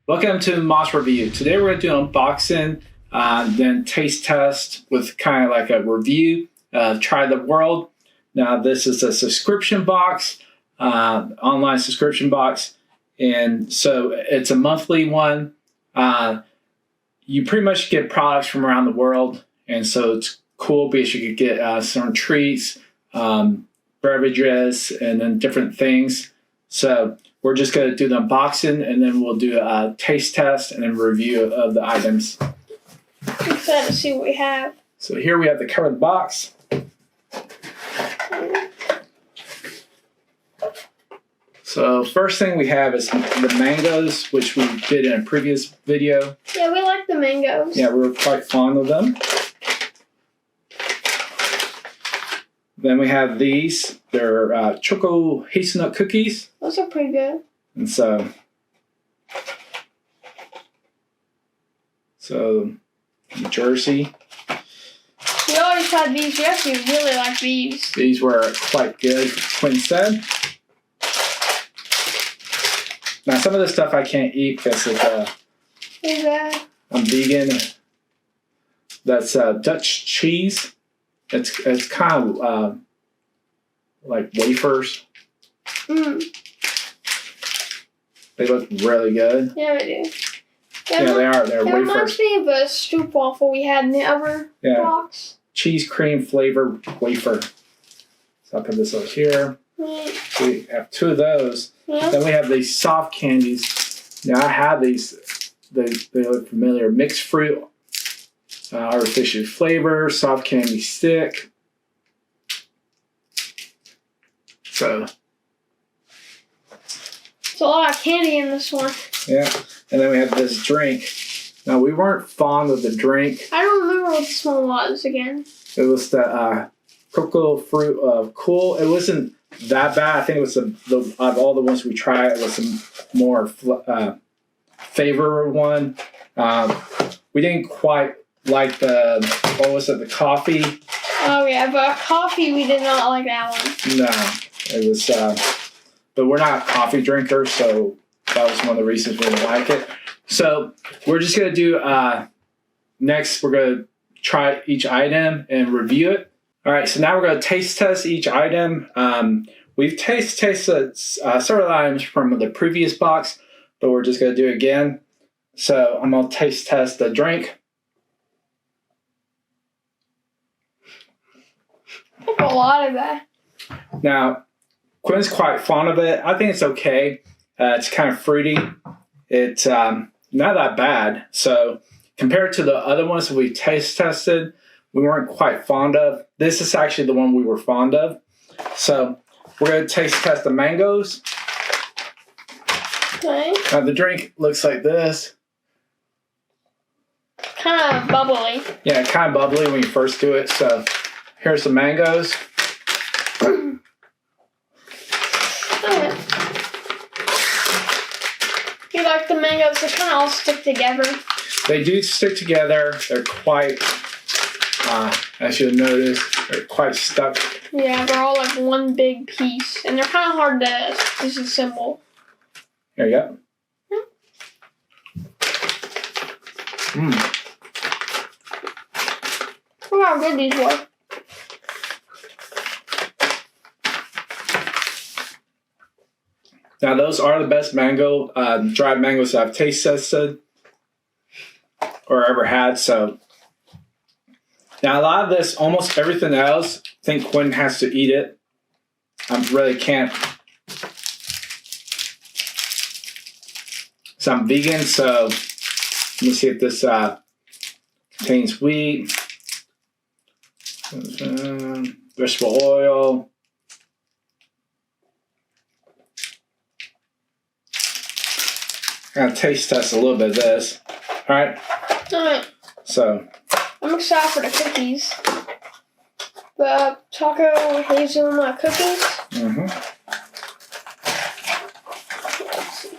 Welcome to Moss Review. Today we're going to do an unboxing, then taste test with kind of like a review of Try the World. Now this is a subscription box, online subscription box, and so it's a monthly one. You pretty much get products from around the world, and so it's cool because you could get some treats, beverages, and then different things. So we're just going to do the unboxing, and then we'll do a taste test and then review of the items. I'm excited to see what we have. So here we have the cover of the box. So first thing we have is the mangoes, which we did in a previous video. Yeah, we like the mangoes. Yeah, we were quite fond of them. Then we have these. They're choco hazelnut cookies. Those are pretty good. And so New Jersey. We already tried these. We actually really like these. These were quite good, Quinn said. Now some of this stuff I can't eat because I'm vegan. That's Dutch cheese. It's kind of like wafers. Mm. They look really good. Yeah, they do. Yeah, they are. They're it wafers. Reminds me of a Stroop waffle we had in the other box. Cheese cream flavored wafer. So I'll put this over here. Yeah. So we have two of those. Yeah. Then we have these soft candies. Now I have these. They look familiar. Mixed fruit, artificial flavor, soft candy stick. So there's a lot of candy in this one. Yeah, and then we have this drink. Now we weren't fond of the drink. I don't remember what this one was again. It was the cocoa fruit cool. It wasn't that bad. I think it was the of all the ones we tried, it was the more favorite one. We didn't quite like the coffee. Oh yeah, but coffee we did not like that one. No, it was. But we're not coffee drinkers, so that was one of the reasons we didn't like it. So we're just gonna do next. We're gonna try each item and review it. All right, so now we're gonna taste test each item. We've tasted several items from the previous box, but we're just gonna do it again. So I'm gonna taste test the drink. I think a lot of that. Now, Quinn's quite fond of it. I think it's okay. It's kind of fruity. It's not that bad. So compared to the other ones that we taste tested, we weren't quite fond of. This is actually the one we were fond of. So we're going to taste test the mangoes. Okay. Now the drink looks like this. Kind of bubbly. Yeah, kind of bubbly when you first do it. So here's the mangoes. Okay. You like the mangoes? They kind of all stick together. They do stick together. They're quite, as you'll notice, they're quite stuck. Yeah, they're all like one big piece, and they're kind of hard to disassemble. Here you go. Mmm. Look how good these were. Now those are the best mango, dried mangoes I've taste tested or ever had. So now a lot of this, almost everything else, I think Quinn has to eat it. I really can't. So I'm vegan, so let me see if this contains wheat, vegetable oil. I'm gonna taste test a little bit of this. All right. So I'm excited for the cookies. The choco hazelnut cookies. Mm-hmm. Let's see.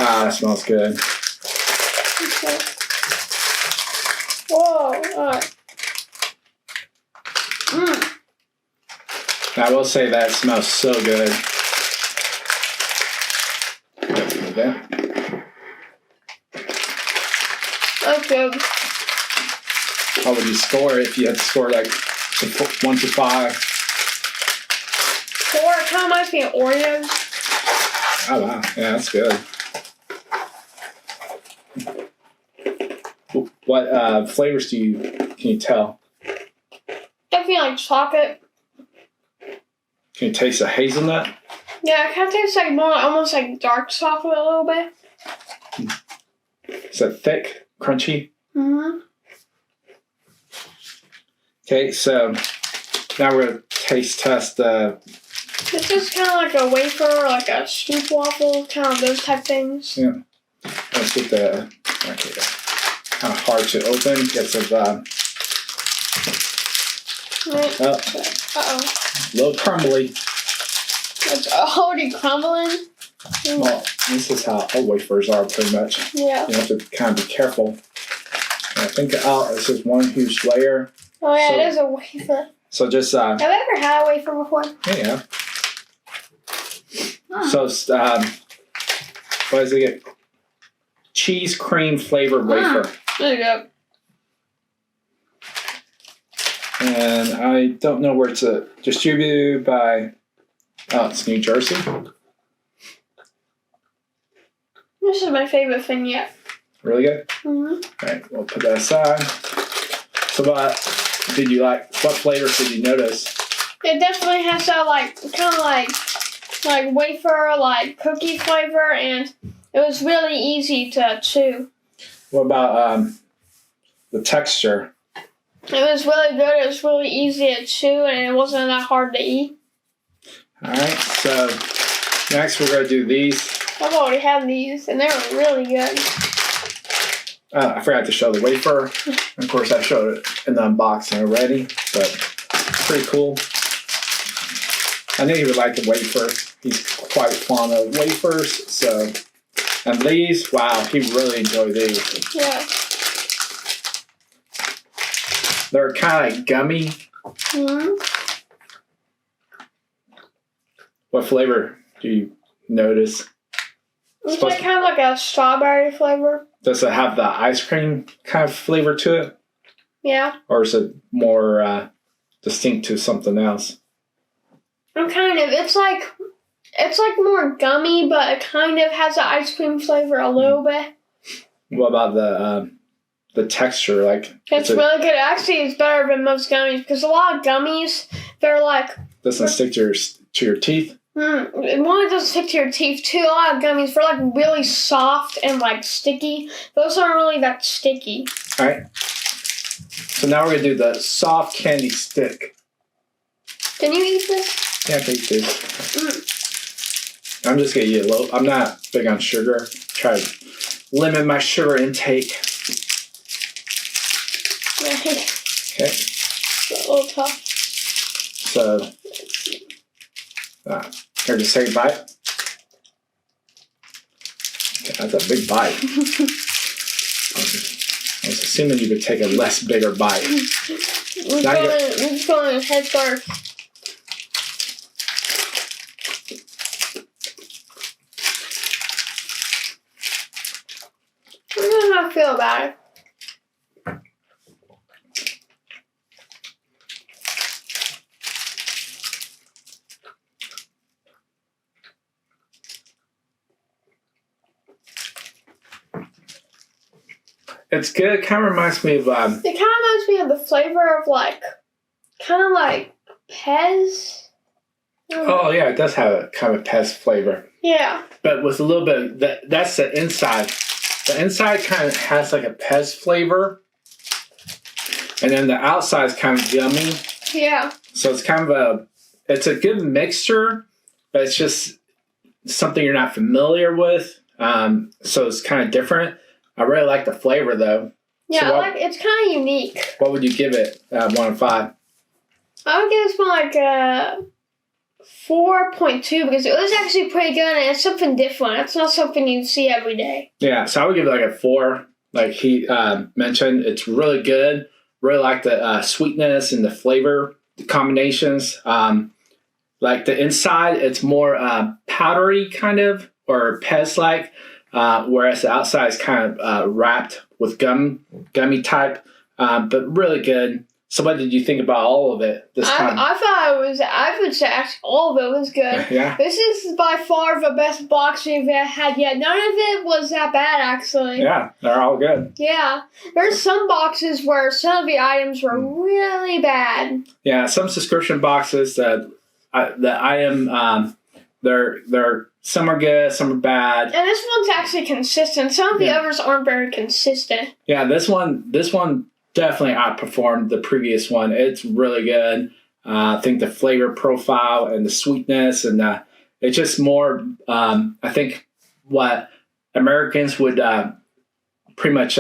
Ah, that smells good. Okay. Whoa! Alright. I will say that smells so good. Okay. That's good. How would you score it if you had to score like 1 to 5? 4. It kind of reminds me of Oreos. Oh wow, yeah, that's good. What flavors can you tell? Definitely like chocolate. Can you taste the hazelnut? Yeah, it kind of tastes like more, almost like dark chocolate a little bit. Is that thick, crunchy? Mm-hmm. Okay, so now we're gonna taste test the. It's just kind of like a wafer or like a scoop waffle, kind of those type things. Yeah. Let's get the. Okay, kind of hard to open because of Right. oh, Uh-oh. a little crumbly. It's already crumbling. Well, this is how all wafers are pretty much. Yeah. You have to kind of be careful. And I think this is one huge layer. Oh yeah, So- it is a wafer. So just Have you ever had a wafer before? yeah. Oh. So what does it get? Cheese cream flavored wafer. There you go. And I don't know where it's distributed by. Oh, it's New Jersey. This is my favorite thing yet. Really good. Mm-hmm. All right, we'll put that aside. So, what did you like? What flavors did you notice? It definitely has that kind of like wafer, like cookie flavor, and it was really easy to chew. What about the texture? It was really good. It was really easy to chew, and it wasn't that hard to eat. All right. So next we're gonna do these. I've already had these, and they were really good. I forgot to show the wafer. Of course, I showed it in the unboxing already, but pretty cool. I knew he would like the wafer. He's quite fond of wafers, so. And these, wow, he really enjoyed these. Yeah. They're kind of like gummy. Mm-hmm. What flavor do you notice? It's like kind of like a strawberry flavor. Does it have the ice cream kind of flavor to it? Yeah. Or is it more distinct to something else? And kind of, it's like more gummy, but it kind of has the ice cream flavor a little bit. What about the texture? Like It's really good. Actually, it's better than most gummies because a lot of gummies, they're like doesn't stick to your teeth. one, it doesn't stick to your teeth. Two, a lot of gummies, they're like really soft and like sticky. Those aren't really that sticky. All right. So now we're gonna do the soft candy stick. Can you eat this? Yeah, I can eat this. I'm just gonna eat a little. I'm not big on sugar. Try to limit my sugar intake. Okay. Okay. It's a little tough. So, here, just take a bite. Okay, that's a big bite. I was assuming you would take a less bigger bite. We're just going head first. I don't know how I feel about it. It's good. It kind of reminds me of. It kind of reminds me of the flavor of kind of like Pez. Oh yeah, it does have a kind of Pez flavor, Yeah. but with a little bit. That's the inside. The inside kind of has like a Pez flavor, and then the outside is kind of gummy. Yeah. So it's kind of it's a good mixture, but it's just something you're not familiar with. So it's kind of different. I really like the flavor though. Yeah, So it's kind of unique. What would you give it? 1 to 5. I would give this one like a 4.2 because it was actually pretty good and it's something different. It's not something you see every day. Yeah, so I would give it like a 4. Like he mentioned, it's really good. Really like the sweetness and the flavor combinations. Like the inside, it's more powdery kind of, or Pez-like, whereas the outside is kind of wrapped with gummy type, but really good. So what did you think about all of it this time? I would say actually all of it was good. Yeah. This is by far the best box we've had yet. None of it was that bad, actually. Yeah, they're all good. Yeah. There's some boxes where some of the items were really bad. Yeah, some subscription boxes that they're some are good, some are bad. And this one's actually consistent. Some of the others aren't very consistent. Yeah, this one definitely outperformed the previous one. It's really good. I think the flavor profile and the sweetness and it's just more. I think what Americans would pretty much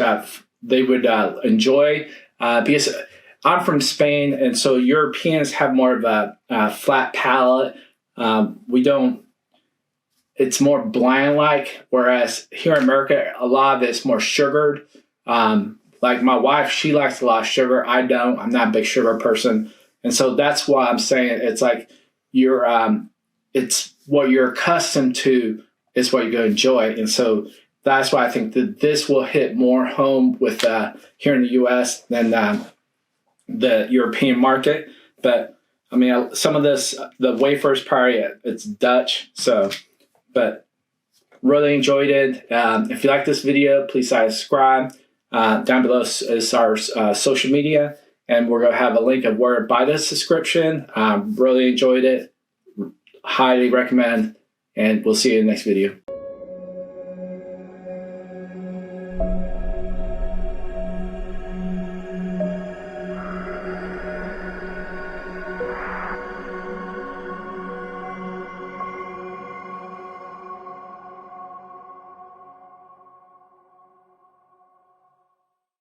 they would enjoy because I'm from Spain, and so Europeans have more of a flat palate. We don't. It's more bland-like, whereas here in America, a lot of it's more sugared. Like my wife, she likes a lot of sugar. I don't. I'm not a big sugar person. And so that's why I'm saying it's like it's what you're accustomed to is what you're going to enjoy. And so that's why I think that this will hit more home with here in the U.S. than the European market. But I mean, some of this, the wafers probably it's Dutch. So, but really enjoyed it. If you like this video, please subscribe. Down below is our social media, and we're going to have a link of where to buy this subscription. Really enjoyed it. Highly recommend, and we'll see you in the next video.